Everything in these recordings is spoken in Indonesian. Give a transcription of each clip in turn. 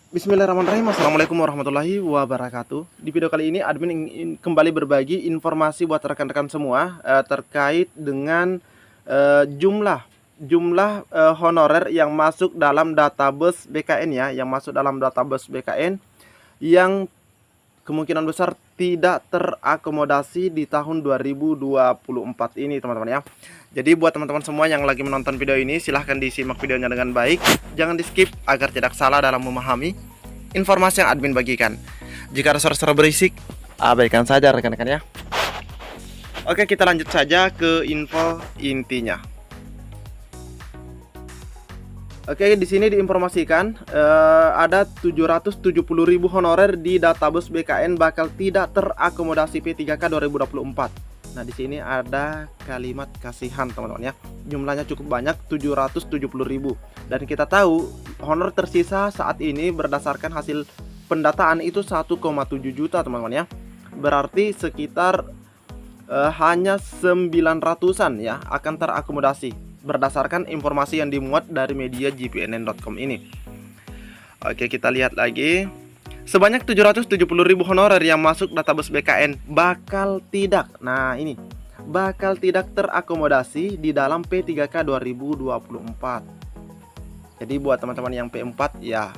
Bismillahirrahmanirrahim. Assalamualaikum warahmatullahi wabarakatuh. Di video kali ini admin ingin kembali berbagi informasi buat rekan-rekan semua terkait dengan jumlah honorer yang masuk dalam database BKN ya, yang kemungkinan besar tidak terakomodasi di tahun 2024 ini, teman-teman ya. Jadi buat teman-teman semua yang lagi menonton video ini, silahkan disimak videonya dengan baik, jangan di skip agar tidak salah dalam memahami informasi yang admin bagikan. Jika ada suara-suara berisik, abaikan saja rekan-rekan ya. Oke, kita lanjut saja ke info intinya. Oke, di sini diinformasikan ada 770.000 honorer di database BKN bakal tidak terakomodasi P3K 2024. Nah, di sini ada kalimat kasihan, teman-teman ya. Jumlahnya cukup banyak, 770.000. Dan kita tahu honor tersisa saat ini berdasarkan hasil pendataan itu 1,7 juta, teman-teman ya. Berarti sekitar hanya 900-an ya akan terakomodasi berdasarkan informasi yang dimuat dari media gpnn.com ini. Oke, kita lihat lagi. Sebanyak 770.000 honorer yang masuk database BKN bakal tidak, nah ini, bakal tidak terakomodasi di dalam P3K 2024. Jadi buat teman-teman yang P4 ya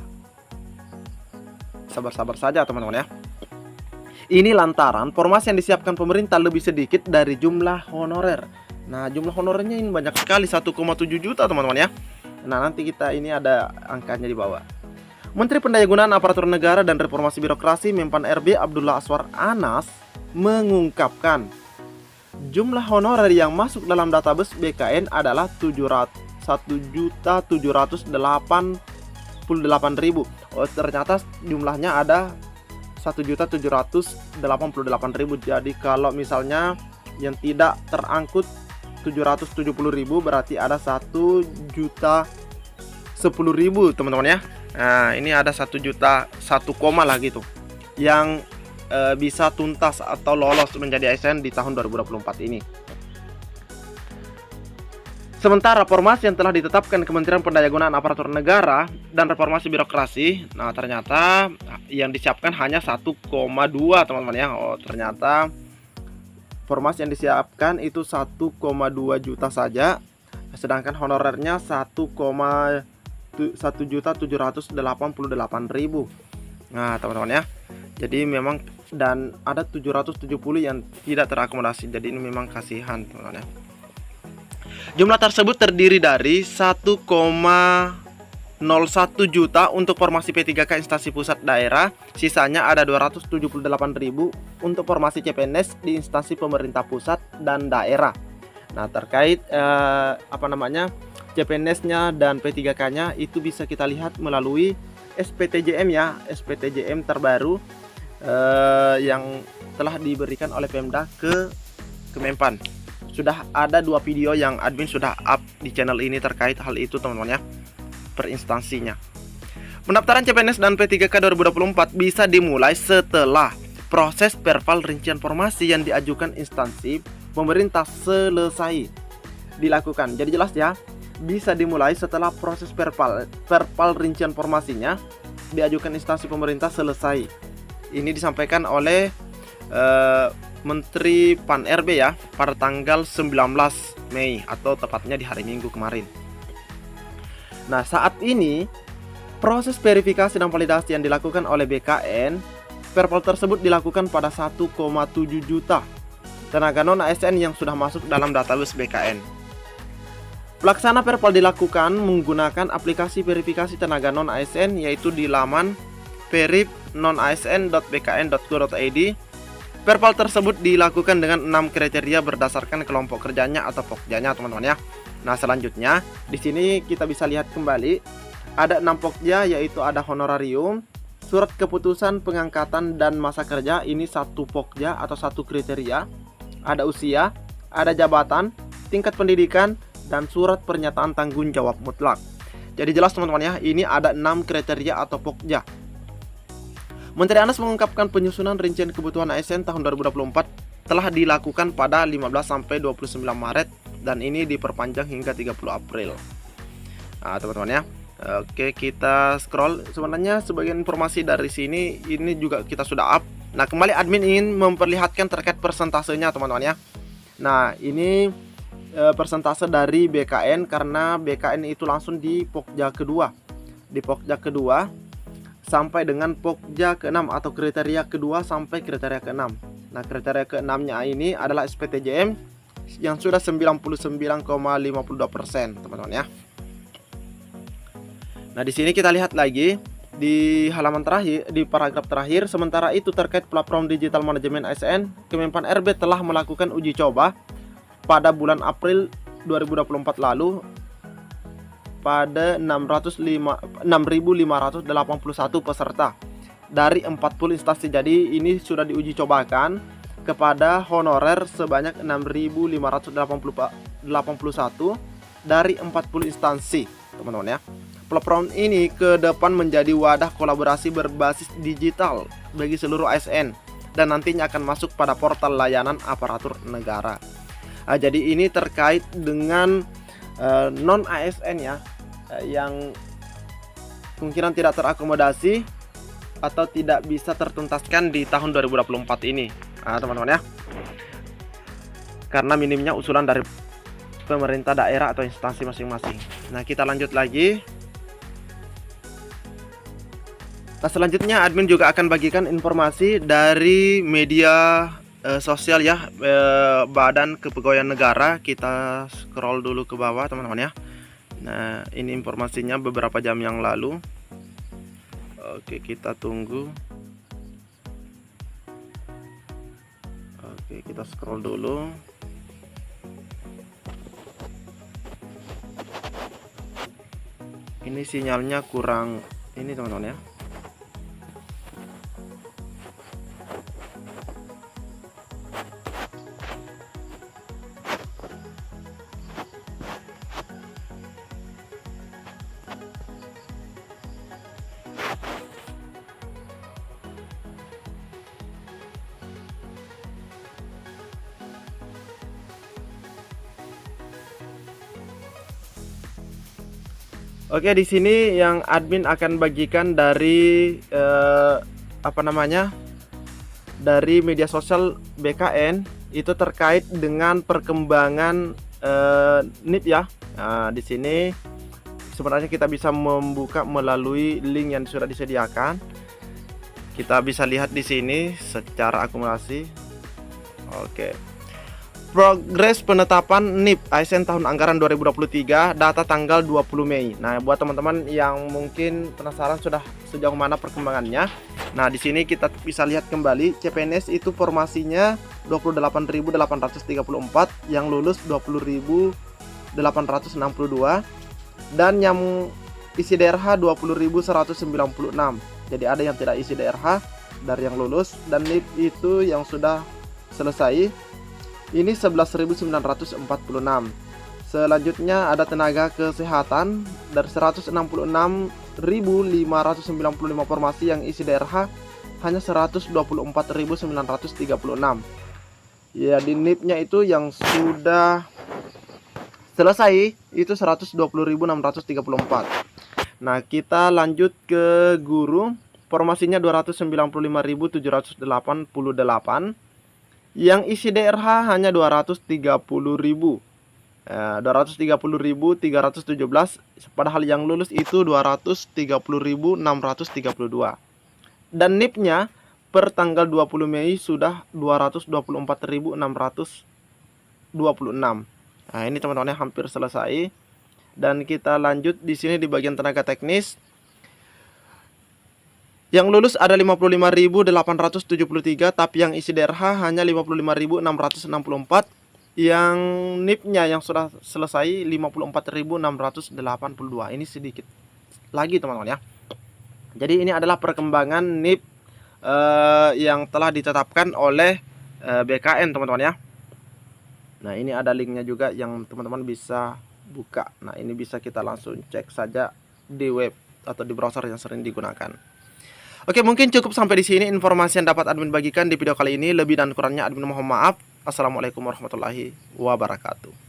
sabar-sabar saja, teman-teman ya. Ini lantaran formasi yang disiapkan pemerintah lebih sedikit dari jumlah honorer. Nah, jumlah honorernya ini banyak sekali, 1,7 juta, teman-teman ya. Nah, nanti kita ini ada angkanya di bawah. Menteri Pendayagunaan Aparatur Negara dan Reformasi Birokrasi Menpan RB Abdullah Aswar Anas mengungkapkan jumlah honorer yang masuk dalam database BKN adalah 1.788.000. Oh, ternyata jumlahnya ada 1.788.000. Jadi kalau misalnya yang tidak terangkut 770.000, berarti ada 1.010.000, teman-teman ya. Nah, ini ada 1 juta 1, lah gitu yang bisa tuntas atau lolos menjadi ASN di tahun 2024 ini. Sementara formasi yang telah ditetapkan Kementerian Pendayagunaan Aparatur Negara dan Reformasi Birokrasi, nah ternyata yang disiapkan hanya 1,2, teman-teman ya. Oh, ternyata formasi yang disiapkan itu 1,2 juta saja, sedangkan honorernya 1.788.000. Nah, teman-teman ya. Jadi memang dan ada 770 yang tidak terakomodasi. Jadi ini memang kasihan, teman-teman ya. Jumlah tersebut terdiri dari 1,01 juta untuk formasi P3K instansi pusat daerah, sisanya ada 278.000 untuk formasi CPNS di instansi pemerintah pusat dan daerah. Nah, terkait CPNS-nya dan P3K-nya itu bisa kita lihat melalui SPTJM ya, SPTJM terbaru yang telah diberikan oleh Pemda ke Kemenpan. Sudah ada 2 video yang admin sudah up di channel ini terkait hal itu, teman-teman ya, per instansinya. Pendaftaran CPNS dan P3K 2024 bisa dimulai setelah proses perpal rincian formasi yang diajukan instansi pemerintah selesai dilakukan. Jadi jelas ya, bisa dimulai setelah proses perpal rincian formasinya diajukan instansi pemerintah selesai. Ini disampaikan oleh Menteri Pan RB ya pada tanggal 19 Mei atau tepatnya di hari Minggu kemarin. Nah, saat ini proses verifikasi dan validasi yang dilakukan oleh BKN, perpal tersebut dilakukan pada 1,7 juta tenaga non ASN yang sudah masuk dalam database BKN. Pelaksana perpal dilakukan menggunakan aplikasi verifikasi tenaga non ASN, yaitu di laman verip.nonasn.bkn.go.id. Perpal tersebut dilakukan dengan 6 kriteria berdasarkan kelompok kerjanya atau pokjanya, teman-teman ya. Nah, selanjutnya di sini kita bisa lihat kembali ada 6 pokja, yaitu ada honorarium, surat keputusan pengangkatan dan masa kerja, ini 1 pokja atau 1 kriteria, ada usia, ada jabatan, tingkat pendidikan, dan surat pernyataan tanggung jawab mutlak. Jadi jelas, teman-teman ya, ini ada 6 kriteria atau pokja. Menteri Anas mengungkapkan penyusunan rincian kebutuhan ASN tahun 2024 telah dilakukan pada 15 sampai 29 Maret dan ini diperpanjang hingga 30 April. Nah, teman-teman ya. Oke, kita scroll. Sebenarnya sebagian informasi dari sini ini juga kita sudah up. Nah, kembali admin ingin memperlihatkan terkait persentasenya teman-teman ya. Nah, ini persentase dari BKN karena BKN itu langsung di Pokja kedua. Di Pokja kedua sampai dengan Pokja ke-6 atau kriteria kedua sampai kriteria ke-6. Nah, kriteria ke-6-nya ini adalah SPTJM yang sudah 99,52%, teman-teman ya. Nah, di sini kita lihat lagi di halaman terakhir, di paragraf terakhir. Sementara itu terkait platform digital manajemen ASN, Kemenpan RB telah melakukan uji coba pada bulan April 2024 lalu pada 6.581 peserta dari 40 instansi. Jadi ini sudah diuji cobakan kepada honorer sebanyak 6.581 dari 40 instansi, teman-teman ya. Platform ini ke depan menjadi wadah kolaborasi berbasis digital bagi seluruh ASN dan nantinya akan masuk pada portal layanan aparatur negara. Nah, jadi ini terkait dengan non ASN ya, yang kemungkinan tidak terakomodasi atau tidak bisa tertuntaskan di tahun 2024 ini, teman-teman ya. Karena minimnya usulan dari pemerintah daerah atau instansi masing-masing. Nah, kita lanjut lagi. Nah, selanjutnya admin juga akan bagikan informasi dari media sosial ya, Badan Kepegawaian Negara. Kita scroll dulu ke bawah teman-teman ya. Nah, ini informasinya beberapa jam yang lalu. Oke, kita tunggu. Oke, kita scroll dulu. Ini sinyalnya kurang ini teman-teman ya. Oke, di sini yang admin akan bagikan dari dari media sosial BKN itu terkait dengan perkembangan NIP ya. Nah, di sini sebenarnya kita bisa membuka melalui link yang sudah disediakan. Kita bisa lihat di sini secara akumulasi. Oke. Progres penetapan NIP ASN tahun anggaran 2023, data tanggal 20 Mei. Nah, buat teman-teman yang mungkin penasaran sudah sejauh mana perkembangannya. Nah, di sini kita bisa lihat kembali CPNS itu formasinya 28.834, yang lulus 20.862 dan yang isi DRH 20.196. Jadi ada yang tidak isi DRH dari yang lulus, dan NIP itu yang sudah selesai ini 11.946. Selanjutnya ada tenaga kesehatan dari 166.595 formasi yang isi DRH hanya 124.936. Ya, di NIP-nya itu yang sudah selesai itu 120.634. Nah, kita lanjut ke guru. Formasinya 295.788. Yang isi DRH hanya 230.000. 230.317, padahal yang lulus itu 230.632. Dan NIP-nya per tanggal 20 Mei sudah 224.626. Nah, ini teman-teman hampir selesai. Dan kita lanjut di sini di bagian tenaga teknis. Yang lulus ada 55.873, tapi yang isi DRH hanya 55.664. Yang NIP-nya yang sudah selesai 54.682. Ini sedikit lagi teman-teman ya. Jadi ini adalah perkembangan NIP yang telah ditetapkan oleh BKN teman-teman ya. Nah, ini ada linknya juga yang teman-teman bisa buka. Nah, ini bisa kita langsung cek saja di web atau di browser yang sering digunakan. Oke, mungkin cukup sampai di sini informasi yang dapat admin bagikan di video kali ini. Lebih dan kurangnya admin mohon maaf. Assalamualaikum warahmatullahi wabarakatuh.